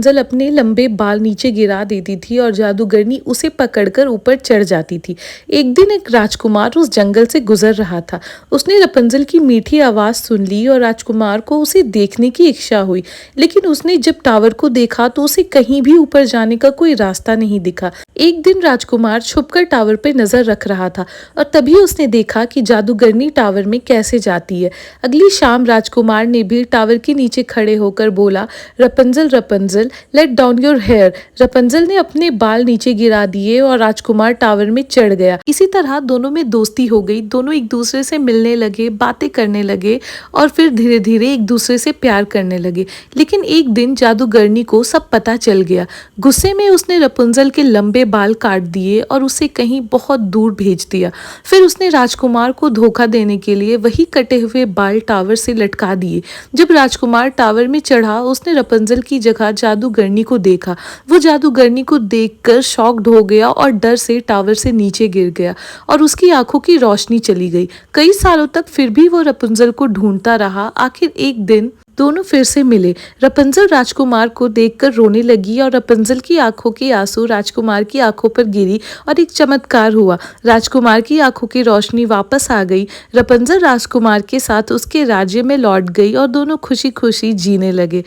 रपुंज़ल अपने लंबे बाल नीचे गिरा देती थी और जादूगरनी उसे पकड़कर ऊपर चढ़ जाती थी। एक दिन एक राजकुमार उस जंगल से गुजर रहा था। उसने रपुंज़ल की मीठी आवाज़ सुन ली और राजकुमार को उसे देखने की इच्छा हुई। लेकिन उसने जब टावर को देखा तो उसे कहीं भी ऊपर जाने का कोई रास्ता नहीं दिखा। एक दिन राजकुमार छुपकर टावर पर नजर रख रहा था और तभी उसने देखा कि जादूगरनी टावर में कैसे जाती है। अगली शाम राजकुमार ने भी टावर के नीचे खड़े होकर बोला, रपुंज़ल रपुंज़ल लेट डाउन योर हेयर। रपुंज़ल ने अपने बाल नीचे गिरा दिए और राजकुमार टावर में चढ़ गया। इसी तरह दोनों में दोस्ती हो गई। दोनों एक दूसरे से मिलने लगे, बातें करने लगे और फिर धीरे धीरे एक दूसरे से प्यार करने लगे। लेकिन एक दिन जादूगरनी को सब पता चल गया। गुस्से में उसने रपुंज़ल के लंबे बाल काट दिए और उसे कहीं बहुत दूर भेज दिया। फिर उसने राजकुमार को धोखा देने के लिए वही कटे हुए बाल टावर से लटका दिए। जब राजकुमार टावर में चढ़ा उसने रपुंज़ल की जगह जादूगरनी को देखा। वो जादूगरनी को देखकर शॉक्ड हो गया और डर से टावर से नीचे गिर गया और उसकी आंखों की रोशनी चली गई। कई सालों तक फिर भी वो रपुंज़ल को ढूंढता रहा। आखिर एक दिन दोनों फिर से मिले। रपुंज़ल राजकुमार को देखकर रोने लगी और रपुंज़ल की आंखों के आंसू राजकुमार की आंखों पर गिरी और एक चमत्कार हुआ। राजकुमार की आंखों की रोशनी वापस आ गई। रपुंज़ल राजकुमार के साथ उसके राज्य में लौट गई और दोनों खुशी खुशी जीने लगे।